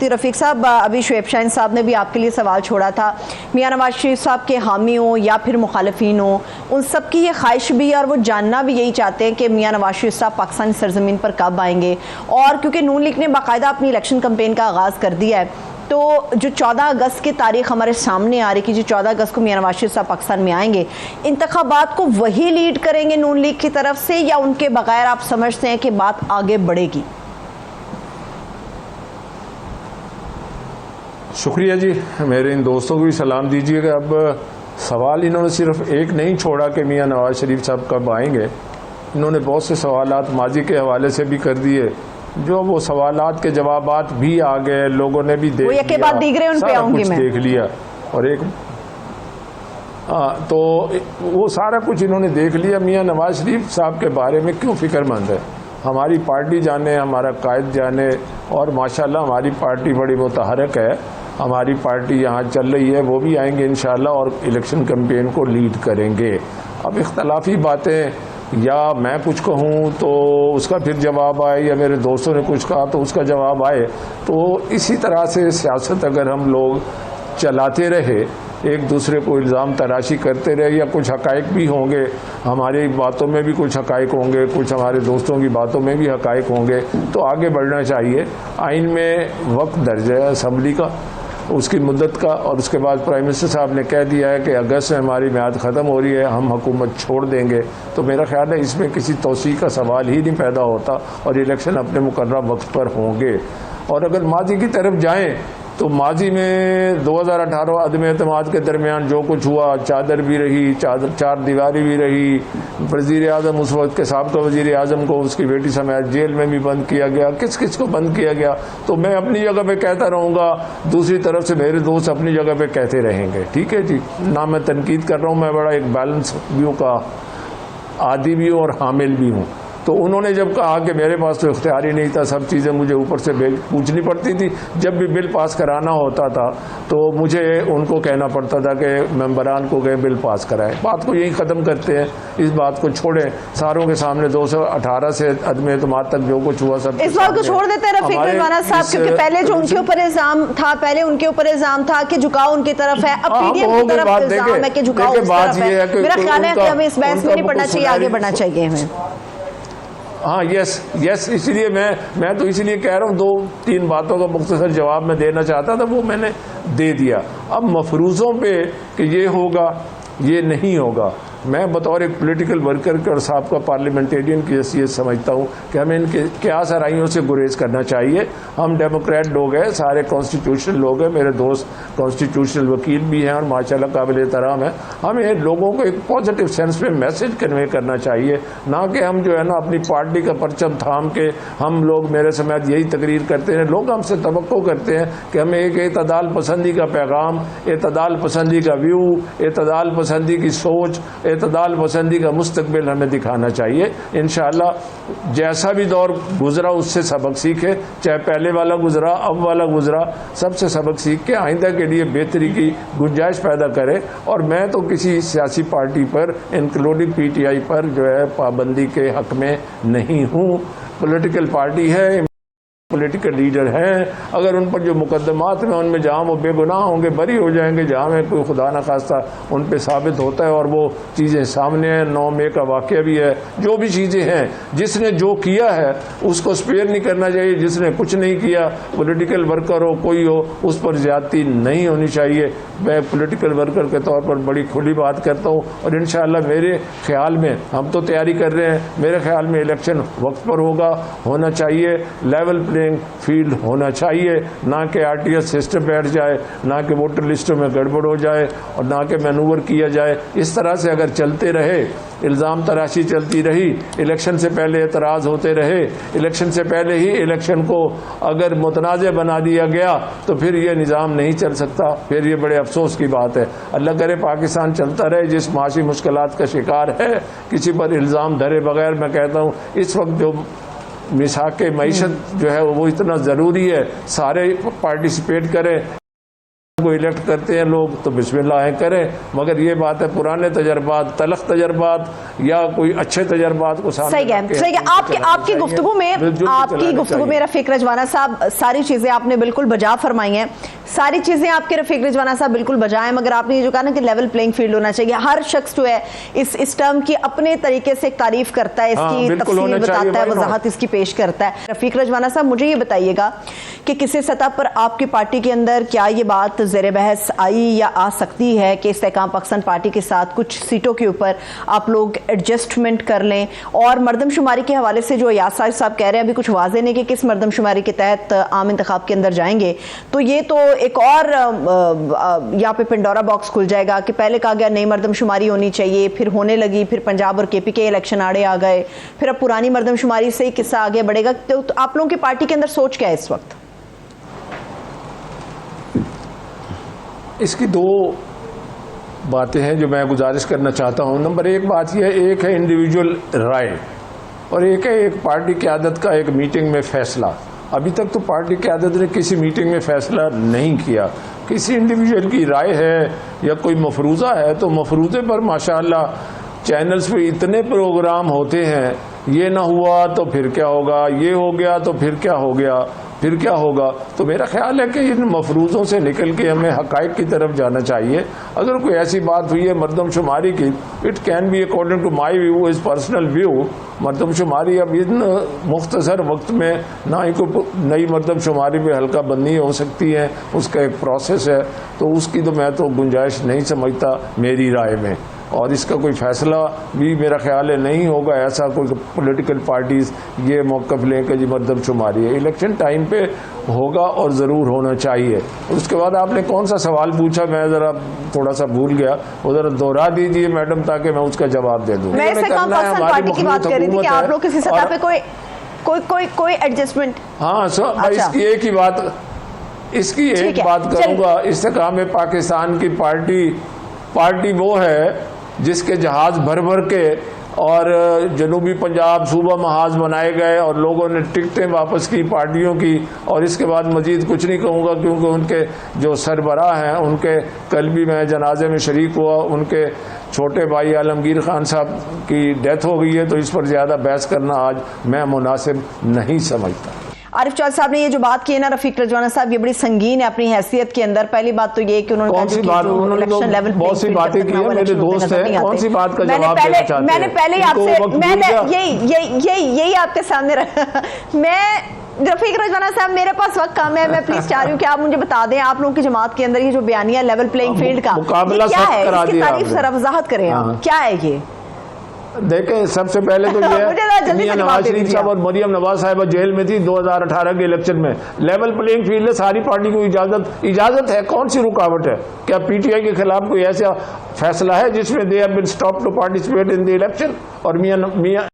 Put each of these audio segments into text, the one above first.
करती हूँ। रफ़ीक साहब, अभी शुएब शाहीन साहब ने भी आपके लिए सवाल छोड़ा था। मियां नवाज शरीफ साहब के हामी हों या फिर मुखालिफिन हों, उन सब की ये ख्वाहिश भी है और वो जानना भी यही चाहते हैं कि मियां नवाज शरीफ साहब पाकिस्तानी सरजमीन पर कब आएंगे। और क्योंकि नून लीग ने बाकायदा अपनी इलेक्शन कैंपेन का आगाज़ कर दिया है, तो जो 14 अगस्त की तारीख हमारे सामने आ रही कि जो 14 अगस्त को मियां नवाज शरीफ साहब पाकिस्तान में आएंगे, इंतखाबात को वही लीड करेंगे नून लीग की तरफ से या उनके बगैर आप समझते हैं कि बात आगे बढ़ेगी? शुक्रिया जी, मेरे इन दोस्तों को भी सलाम दीजिएगा। अब सवाल इन्होंने सिर्फ एक नहीं छोड़ा कि मियां नवाज शरीफ साहब कब आएंगे, इन्होंने बहुत से सवालात माजी के हवाले से भी कर दिए, जो वो सवालात के जवाबात भी आ गए, लोगों ने भी देख लिया, सारा कुछ देख लिया। और एक तो वो सारा कुछ इन्होंने देख लिया। मियां नवाज शरीफ साहब के बारे में क्यों फिक्रमंद है, हमारी पार्टी जाने, हमारा कायद जाने। और माशाल्लाह हमारी पार्टी बड़ी मुतहरक है, हमारी पार्टी यहाँ चल रही है, वो भी आएंगे इंशाल्लाह और इलेक्शन कैंपेन को लीड करेंगे। अब इख्तलाफी बातें या मैं कुछ कहूँ तो उसका फिर जवाब आए, या मेरे दोस्तों ने कुछ कहा तो उसका जवाब आए, तो इसी तरह से सियासत अगर हम लोग चलाते रहे, एक दूसरे को इल्ज़ाम तराशी करते रहे, या कुछ हकायक भी होंगे, हमारी बातों में भी कुछ हकायक होंगे, कुछ हमारे दोस्तों की बातों में भी हकायक होंगे, तो आगे बढ़ना चाहिए। आइन में वक्त दर्ज है असम्बली का, उसकी मुद्दत का, और उसके बाद प्राइम मिनिस्टर साहब ने कह दिया है कि अगस्त में हमारी म्याद ख़त्म हो रही है, हम हुकूमत छोड़ देंगे। तो मेरा ख्याल है इसमें किसी तौसीक़ का सवाल ही नहीं पैदा होता और इलेक्शन अपने मुकर्रर वक्त पर होंगे। और अगर माजी की तरफ जाएँ तो माजी में 2018 अदम एतमाद के दरमियान जो कुछ हुआ, चादर भी रही, चार दीवारी भी रही, वज़ीर आज़म उस वक्त के साबिक़ वज़ीर आज़म को उसकी बेटी समेत जेल में भी बंद किया गया, किस किस को बंद किया गया। तो मैं अपनी जगह पे कहता रहूँगा, दूसरी तरफ से मेरे दोस्त अपनी जगह पे कहते रहेंगे। ठीक है जी, ना मैं तनकीद कर रहा हूँ, मैं बड़ा एक बैलेंस व्यू का आदी भी हूँ और हामिल भी हूँ। तो उन्होंने जब कहा कि मेरे पास तो इख्तियार ही नहीं था, सब चीज़ें मुझे ऊपर से पूछनी पड़ती थी, जब भी बिल पास कराना होता था तो मुझे उनको कहना पड़ता था कि मेंबरान को गए बिल पास कराएं। बात को यही ख़त्म करते हैं, इस बात को छोड़ें, सारों के सामने 218 से अदम एतमाद तक जो कुछ हुआ सब इस बात को छोड़ देते हैं रफ़ीक रज़वाना साहब, क्योंकि पहले जो उनके ऊपर इल्ज़ाम था, पहले उनके ऊपर इल्ज़ाम था कि झुकाव उनकी तरफ है, अब पीडीएम की तरफ इल्ज़ाम है कि झुकाव उस तरफ है। मेरा ख्याल है कि हमें इस बहस में नहीं पड़ना चाहिए, आगे बढ़ना चाहिए हमें। हाँ, यस, इसलिए मैं तो इसलिए कह रहा हूँ, 2-3 बातों का मुख्तसर जवाब मैं देना चाहता था, वो मैंने दे दिया। अब मफरूज़ों पे कि ये होगा ये नहीं होगा, मैं बतौर एक पॉलिटिकल वर्कर और साहब पार्लियामेंटेरियन की हैसियत समझता हूँ कि हमें इनके क्या सराइयों से गुरेज करना चाहिए। हम डेमोक्रेट लोग हैं, सारे कॉन्स्टिट्यूशनल लोग हैं, मेरे दोस्त कॉन्स्टिट्यूशनल वकील भी हैं और माशाल्लाह काबिल एहतराम है। हमें लोगों को एक पॉजिटिव सेंस में मैसेज कन्वे करना चाहिए, ना कि हम जो है ना अपनी पार्टी का परचम थाम के हम लोग मेरे समेत यही तकरीर करते हैं। लोग हमसे तवक्को करते हैं कि हमें एक एतदाल पसंदी का पैगाम, एतदाल पसंदी का व्यू, एतदाल पसंदी की सोच, एतदाल पसंदी का मुस्तकबिल हमें दिखाना चाहिए। इंशाअल्लाह जैसा भी दौर गुजरा उससे सबक सीखे, चाहे पहले वाला गुजरा, अब वाला गुजरा, सबसे सबक सीख के आइंदा के लिए बेहतरी की गुंजाइश पैदा करें। और मैं तो किसी सियासी पार्टी पर इंक्लूडिंग पीटीआई पर जो है पाबंदी के हक में नहीं हूँ। पॉलिटिकल पार्टी है, पॉलिटिकल लीडर हैं, अगर उन पर जो मुकदमात में उनमें जहाँ वो बेगुनाह होंगे बरी हो जाएंगे, जहाँ में कोई खुदा न खास्ता उन पे साबित होता है और वो चीज़ें सामने हैं, 9 मई का वाक़या भी है, जो भी चीज़ें हैं, जिसने जो किया है उसको स्पेयर नहीं करना चाहिए, जिसने कुछ नहीं किया, पॉलिटिकल वर्कर हो कोई हो, उस पर ज़्यादती नहीं होनी चाहिए। मैं पॉलिटिकल वर्कर के तौर पर बड़ी खुली बात करता हूँ और इंशाअल्लाह मेरे ख्याल में, हम तो तैयारी कर रहे हैं, मेरे ख्याल में इलेक्शन वक्त पर होना चाहिए, लेवल फील्ड होना चाहिए, ना कि आरटीएस सिस्टम बैठ जाए, ना कि वोटर लिस्टों में गड़बड़ हो जाए और ना कि मैनूवर किया जाए। इस तरह से अगर चलते रहे, इल्ज़ाम तराशी चलती रही, इलेक्शन से पहले एतराज़ होते रहे, इलेक्शन से पहले ही इलेक्शन को अगर मुतनाज़ बना दिया गया तो फिर ये निज़ाम नहीं चल सकता, फिर ये बड़े अफसोस की बात है। अल्लाह करे पाकिस्तान चलता रहे, जिस माशी मुश्किलात का शिकार है, किसी पर इल्ज़ाम धरे बगैर, मैं कहता हूँ इस वक्त जो मिसाके मईशत जो है वो इतना ज़रूरी है, सारे पार्टिसिपेट करें। को इलेक्ट करते हैं लोग तो बिस्मिल्लाह करें, मगर ये बात है पुराने तजर्बात, तलख तजर्बात या कोई अच्छे तजर्बात को सामने सही है, सही है। आपकी गुफ्तगू में रफीक रजवाना साहब सारी चीजें आपने बिल्कुल बजा फरमाई हैं, सारी चीजें आपके रफीक रजवाना साहब बिल्कुल बजा हैं, मगर आपने ये जो कहा ना कि लेवल प्लेइंग फील्ड होना चाहिए, हर शख्स जो है इस टर्म की अपने तरीके से तारीफ करता है, इसकी तफसील बताता है, वजाहत इसकी पेश करता है। रफीक रजवाना साहब मुझे ये बताइएगा कि किसी सतह पर आपकी पार्टी के अंदर क्या ये बात ज़ेर बहस आई या आ सकती है कि इस्तेहकाम पाकिस्तान पार्टी के साथ कुछ सीटों के ऊपर आप लोग एडजस्टमेंट कर लें? और मरदमशुमारी के हवाले से जो यासार साहब कह रहे हैं अभी कुछ वाज़े नहीं कि किस मरदमशुमारी के तहत आम इंतखाब के अंदर जाएंगे, तो ये तो एक और यहाँ पे पिंडोरा बॉक्स खुल जाएगा कि पहले कहा गया नई मरदमशुमारी होनी चाहिए, फिर होने लगी, फिर पंजाब और KP के इलेक्शन आड़े आ गए, फिर अब पुरानी मरदमशुमारी से ही किस्सा आगे बढ़ेगा। तो आप लोगों की पार्टी के अंदर सोच क्या है इस वक्त? इसकी दो बातें हैं जो मैं गुजारिश करना चाहता हूं। नंबर एक बात यह, एक है इंडिविजुअल राय और एक है एक पार्टी क़यादत का एक मीटिंग में फैसला। अभी तक तो पार्टी क़यादत ने किसी मीटिंग में फैसला नहीं किया, किसी इंडिविजुअल की राय है या कोई मफरूज़ा है तो मफरूज़े पर माशाअल्लाह चैनल्स पे इतने प्रोग्राम होते हैं, ये ना हुआ तो फिर क्या होगा, ये हो गया तो फिर क्या हो गया, फिर क्या होगा। तो मेरा ख्याल है कि इन मफरूज़ों से निकल के हमें हक़ाइक़ की तरफ जाना चाहिए। अगर कोई ऐसी बात हुई है मरदमशुमारी की, it can be according to my view, is personal view. मरदमशुमारी अब इन मुख्तसर वक्त में ना ही कोई नई मरदमशुमारी में हल्का बंदी हो सकती है, उसका एक प्रोसेस है, तो उसकी तो मैं तो गुंजाइश नहीं समझता मेरी राय में। और इसका कोई फैसला भी मेरा ख्याल है नहीं होगा ऐसा कोई पॉलिटिकल पार्टीज़ ये मौक़िफ़ लें कि जी मरदमशुमारी है, इलेक्शन टाइम पे होगा और ज़रूर होना चाहिए। उसके बाद आपने कौन सा सवाल पूछा, मैं ज़रा थोड़ा सा भूल गया, वो ज़रा दोहरा दीजिए मैडम ताकि मैं उसका जवाब दे दूँ। मैं पार्टी की बात कर रही थी कि आप लोग किसी सतह पे कोई एडजस्टमेंट। हाँ सर, इसकी एक ही बात, इसकी एक बात करूँगा, इस्तेकाम पाकिस्तान की पार्टी वो है जिसके जहाज़ भर भर के और जनूबी पंजाब सूबा महाज बनाए गए और लोगों ने टिकटें वापस की पार्टियों की। और इसके बाद मजीद कुछ नहीं कहूँगा क्योंकि उनके जो सरबराह हैं उनके कल भी मैं जनाजे में शरीक हुआ, उनके छोटे भाई आलमगीर खान साहब की डेथ हो गई है, तो इस पर ज़्यादा बहस करना आज मैं मुनासिब नहीं समझता। आरिफ चौधरी साहब ने ये जो बात की है ना रफीक रजवाना साहब, ये बड़ी संगीन है अपनी हैसियत के अंदर। पहली बात तो ये कि उन्होंने बहुत सी बातें की है, मेरे दोस्त हैं, कौन सी बात का जवाब देना चाहते हैं? मैंने पहले आपसे यही आपके सामने मैं रफीक रजवाना साहब मेरे पास वक्त कम है, मैं प्लीज चाह रही हूँ कि आप मुझे बता दें आप लोगों की जमात के अंदर ये जो बयानिया लेवल प्लेइंग फील्ड का क्या है, इसकी तारीफ जरा वजाहत करें आप, क्या है ये? देखें, सबसे पहले तो ये मियां नवाज शरीफ साहब और मरियम नवाज साहिबा जेल में थी 2018 के इलेक्शन में। लेवल प्लेइंग फील्ड है, सारी पार्टी को इजाजत है, कौन सी रुकावट है? क्या PTI के खिलाफ कोई ऐसा फैसला है जिसमें they have been stop to participate in the election? और मियां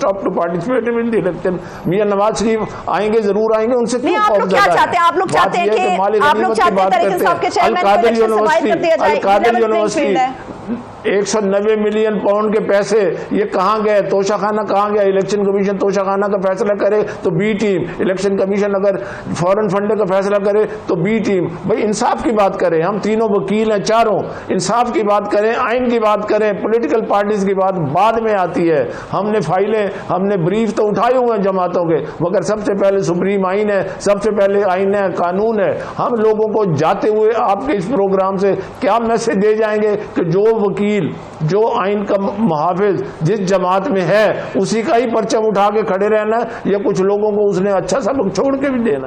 stop to participate in the election, मियां नवाज शरीफ आएंगे, जरूर आएंगे, उनसे क्यों आप लोग क्या चाहते हैं? आप लोग चाहते हैं कि आप लोग चाहते हैं तरीके से आपके चेयरमैन को इलेक्शन से बाहर कर दिया जाए? 190 मिलियन पाउंड के पैसे ये कहाँ गए? तोशाखाना कहाँ गया? इलेक्शन कमीशन तोशाखाना का फैसला करे तो B टीम, इलेक्शन कमीशन अगर फॉरेन फंड का फैसला करे तो B टीम। भाई इंसाफ की बात करें, हम तीनों वकील हैं, चारों, इंसाफ की बात करें, आइन की बात करें, पॉलिटिकल पार्टीज की बात बाद में आती है। हमने फाइलें, हमने ब्रीफ तो उठाए हुए हैं जमातों के, मगर सबसे पहले सुप्रीम आइन है, सबसे पहले आइन है, कानून है। हम लोगों को जाते हुए आपके इस प्रोग्राम से क्या मैसेज दे जाएंगे कि जो वकील, जो आइन का मुहाफिज जिस जमात में है उसी का ही परचम उठा के खड़े रहना है, या कुछ लोगों को उसने अच्छा सबक छोड़ के भी देना है?